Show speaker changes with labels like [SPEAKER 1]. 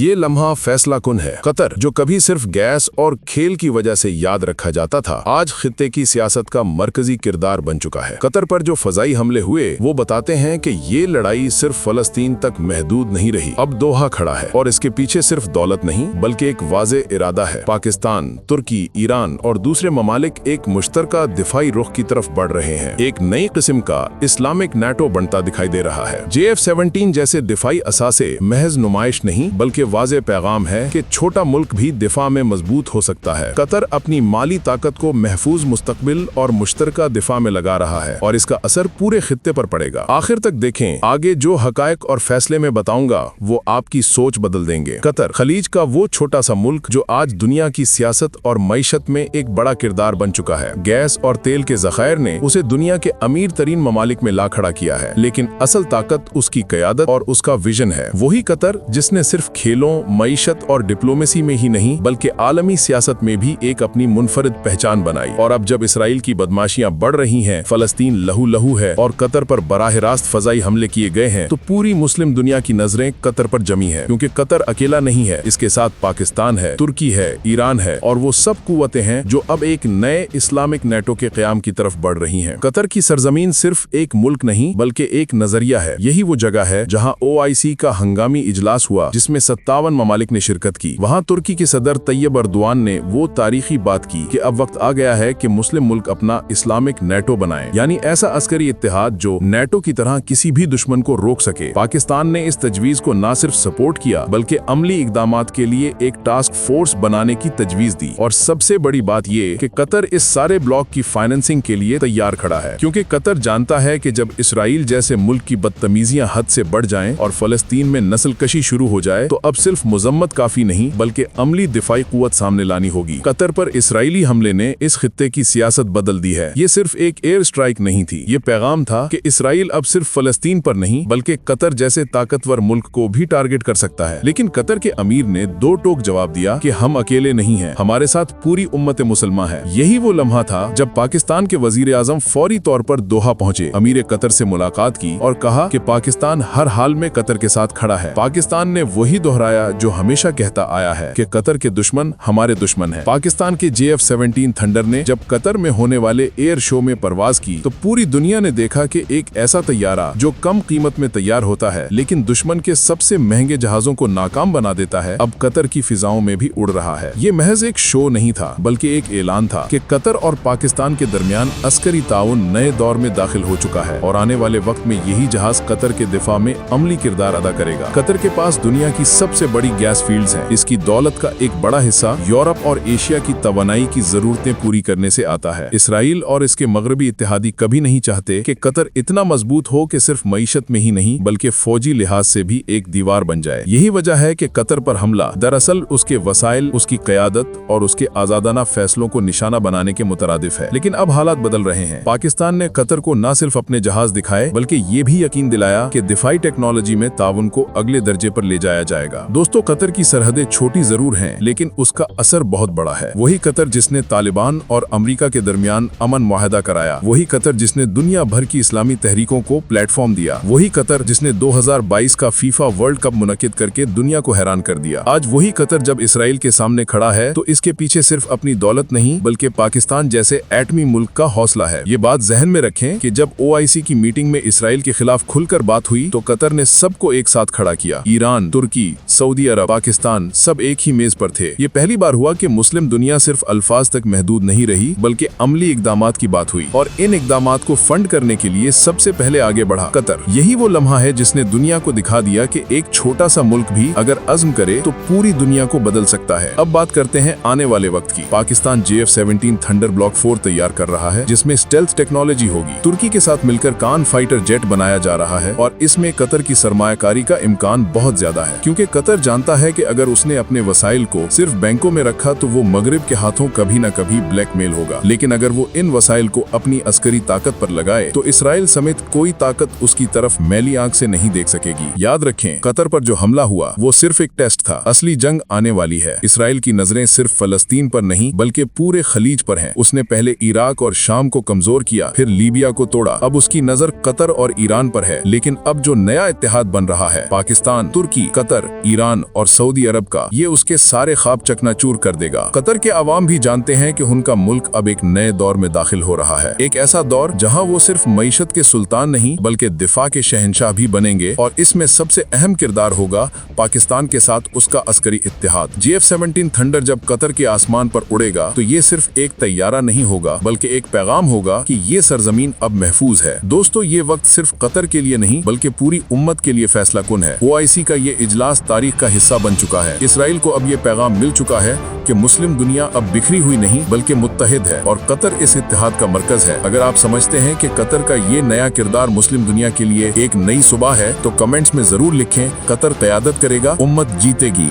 [SPEAKER 1] ये लम्हा फैसला कुन है। कतर, जो कभी सिर्फ गैस और खेल की वजह से याद रखा जाता था, आज खित्ते की सियासत का मरकजी किरदार बन चुका है। कतर पर जो फजाई हमले हुए वो बताते हैं कि ये लड़ाई सिर्फ फलस्तीन तक महदूद नहीं रही, अब दोहा खड़ा है और इसके पीछे सिर्फ दौलत नहीं बल्कि एक वाज़े इरादा है। पाकिस्तान, तुर्की, ईरान और दूसरे ममालिक एक मुश्तरका दिफाई रुख की तरफ बढ़ रहे हैं। एक नई किस्म का इस्लामिक नेटो बनता दिखाई दे रहा है। JF-17 जैसे दिफाई असासे महज नुमाइश नहीं बल्कि वाज़े पैगाम है कि छोटा मुल्क भी दिफा में मजबूत हो सकता है। कतर अपनी माली ताकत को महफूज मुस्तकबिल और मुश्तरका दिफा में लगा रहा है और इसका असर पूरे खित्ते पर पड़ेगा। आखिर तक देखें, आगे जो हकायक और फैसले में बताऊंगा वो आपकी सोच बदल देंगे। कतर, खलीज का वो छोटा सा मुल्क जो आज दुनिया की सियासत और मईशत में एक बड़ा किरदार बन चुका है। गैस और तेल के ज़खायर ने उसे दुनिया के अमीर तरीन ममालिक में ला खड़ा किया है, लेकिन असल ताकत उसकी क़यादत और उसका विजन है। वही कतर जिसने सिर्फ खेलों, मईशत और डिप्लोमेसी में ही नहीं बल्कि आलमी सियासत में भी एक अपनी मुनफरिद पहचान बनाई। और अब जब इसराइल की बदमाशियां बढ़ रही हैं, फलस्तीन लहू लहू है और कतर पर बराह रास्त फजाई हमले किए गए हैं, तो पूरी मुस्लिम दुनिया की नजरें कतर पर जमी है। क्योंकि कतर अकेला नहीं है, इसके साथ पाकिस्तान है, तुर्की है, ईरान है और वो सब कुव्वतें हैं जो अब एक नए इस्लामिक नेटो के क़याम की तरफ बढ़ रही हैं। कतर की सरजमीन सिर्फ एक मुल्क नहीं बल्कि एक नजरिया है। यही वो जगह है जहां OIC का हंगामी इजलास हुआ जिसमें 57 ममालिक ने शिरकत की। वहां तुर्की के सदर तैयब अर्दवान ने वो तारीखी बात की कि अब वक्त आ गया है कि मुस्लिम मुल्क अपना इस्लामिक नेटो बनाए, यानी ऐसा अस्करी इत्तेहाद जो नेटो की तरह किसी भी दुश्मन को रोक सके। पाकिस्तान ने इस तजवीज को न सिर्फ सपोर्ट किया बल्कि अमली इकदामात के लिए एक टास्क फोर्स बनाने की तजवीज दी। और सबसे बड़ी बात ये कि कतर इस सारे ब्लॉक की फाइनेंसिंग के लिए तैयार खड़ा है, क्योंकि कतर जानता है कि जब इसराइल जैसे मुल्क की बदतमीजियां हद से बढ़ जाएं और फलस्तीन में नस्ल कशी शुरू हो जाए तो अब सिर्फ मुजम्मत काफी नहीं बल्कि अमली दिफाई कुव्वत सामने लानी होगी। कतर पर इसराइली हमले ने इस खित्ते की सियासत बदल दी है। ये सिर्फ एक एयर स्ट्राइक नहीं थी, ये पैगाम था कि इसराइल अब सिर्फ फलस्तीन पर नहीं बल्कि कतर जैसे ताकतवर मुल्क को भी टारगेट कर सकता है। लेकिन कतर के अमीर ने दो टोक जवाब दिया कि हम अकेले नहीं हैं, हमारे साथ पूरी उम्मत मुसलमान है। यही वो लम्हा था जब पाकिस्तान के वजीर आजम फौरी तौर पर दोहा पहुंचे, अमीर कतर से मुलाकात की और कहा कि पाकिस्तान हर हाल में कतर के साथ खड़ा है। पाकिस्तान ने वही दोहराया जो हमेशा कहता आया है कि कतर के दुश्मन हमारे दुश्मन है। पाकिस्तान के JF-17 थंडर ने जब कतर में होने वाले एयर शो में परवाज की तो पूरी दुनिया ने देखा कि एक ऐसा तैयारा जो कम कीमत में तैयार होता है लेकिन दुश्मन के सबसे महंगे जहाजों को नाकाम बना देता है, अब कतर की फिजाओं में भी उड़ रहा है। ये महज एक शो नहीं था बल्कि एक ऐलान था कि कतर और पाकिस्तान के दरमियान अस्करी ताउन नए दौर में दाखिल हो चुका है और आने वाले वक्त में यही जहाज कतर के दिफा में अमली किरदार अदा करेगा। कतर के पास दुनिया की सबसे बड़ी गैस फील्ड्स हैं। इसकी दौलत का एक बड़ा हिस्सा यूरोप और एशिया की तवानाई की जरूरतें पूरी करने से आता है। इसराइल और इसके मगरबी इत्तेहादी कभी नहीं चाहते कि कतर इतना मजबूत हो कि सिर्फ मईशत में ही नहीं बल्कि फौजी लिहाज से भी एक दीवार बन जाए। यही वजह है कि कतर पर हमला दरअसल उसके वसाइल, उसकी क़यादत और उसके आजादाना फैसलों को निशाना बनाने के मुतरादिफ है। लेकिन अब हालात बदल रहे हैं। पाकिस्तान ने कतर को न सिर्फ अपने जहाज दिखाए बल्कि ये भी यकीन दिलाया कि दिफाई टेक्नोलॉजी में ताउन को अगले दर्जे पर ले जाया जाएगा। दोस्तों, कतर की सरहदें छोटी जरूर हैं लेकिन उसका असर बहुत बड़ा है। वही कतर जिसने तालिबान और अमेरिका के दरमियान अमन मुआहदा कराया, वही कतर जिसने दुनिया भर की इस्लामी तहरीकों को प्लेटफॉर्म दिया, वही कतर जिसने 2022 का फीफा वर्ल्ड कप मुनक्किद करके दुनिया को हैरान कर दिया। आज वही कतर जब इसराइल के सामने खड़ा है तो इसके पीछे सिर्फ अपनी दौलत नहीं बल्कि पाकिस्तान जैसे एटमी मुल्क का हौसला है। ये बात जहन में रखें कि जब OIC की मीटिंग में इसराइल के खिलाफ खुलकर बात हुई तो कतर ने सबको एक साथ खड़ा किया। ईरान, तुर्की, सऊदी अरब, पाकिस्तान सब एक ही मेज पर थे। ये पहली बार हुआ कि मुस्लिम दुनिया सिर्फ अल्फाज तक महदूद नहीं रही बल्कि अमली इकदामात की बात हुई और इन इकदामात को फंड करने के लिए सबसे पहले आगे बढ़ा कतर। यही वो लम्हा है जिसने दुनिया को दिखा दिया कि एक छोटा सा मुल्क भी अगर अज़्म करे तो पूरी दुनिया को बदल सकता है। अब बात करते हैं आने वाले वक्त की। पाकिस्तान JF-17 थंडर ब्लॉक 4 तैयार कर रहा है जिसमें स्टेल्थ टेक्नोलॉजी होगी। तुर्की के साथ मिलकर कान फाइटर जेट बनाया जा रहा है और इसमें कतर की सरमायाकारी का इम्कान बहुत ज्यादा है, क्योंकि कतर जानता है कि अगर उसने अपने वसाइल को सिर्फ बैंकों में रखा तो वो मगरिब के हाथों कभी न कभी ब्लैकमेल होगा। लेकिन अगर वो इन वसाइल को अपनी अस्करी ताकत पर लगाए तो इसराइल समेत कोई ताकत उसकी तरफ मैली आंख से नहीं देख सकेगी। याद रखें, कतर पर जो हमला हुआ वो सिर्फ एक टेस्ट था, असली जंग आने वाली है। इसराइल की नजरें सिर्फ फलस्तीन पर नहीं बल्कि पूरे खलीज पर हैं। उसने पहले इराक और शाम को कमजोर किया, फिर लीबिया को तोड़ा, अब उसकी नजर कतर और ईरान पर है। लेकिन अब जो नया इत्तेहाद बन रहा है, पाकिस्तान, तुर्की, कतर, ईरान और सऊदी अरब का, ये उसके सारे ख्वाब चकनाचूर कर देगा। कतर के अवाम भी जानते हैं कि उनका मुल्क अब एक नए दौर में दाखिल हो रहा है, एक ऐसा दौर जहां वो सिर्फ मईशत के सुल्तान नहीं बल्कि दिफा के शहंशाह भी बनेंगे, और इसमें सबसे अहम किरदार होगा पाकिस्तान के साथ उसका अस्करी इत्तेहाद। JF-17 थंडर जब कतर के आसमान पर उड़ेगा तो ये सिर्फ एक तैयारा नहीं होगा बल्कि एक पैगाम होगा कि ये सरजमीन अब महफूज है। दोस्तों, ये वक्त सिर्फ कतर के लिए नहीं बल्कि पूरी उम्मत के लिए फैसला कुन है। OIC का ये इजलास तारीख का हिस्सा बन चुका है। इसराइल को अब ये पैगाम मिल चुका है कि मुस्लिम दुनिया अब बिखरी हुई नहीं बल्कि मुत्तहिद है, और कतर इस इत्तेहाद का मरकज है। अगर आप समझते हैं कि कतर का ये नया किरदार मुस्लिम दुनिया के लिए एक नई सुबह है तो कमेंट्स में जरूर लिखें। कतर क़यादत करेगा, उम्मत जीतेगी।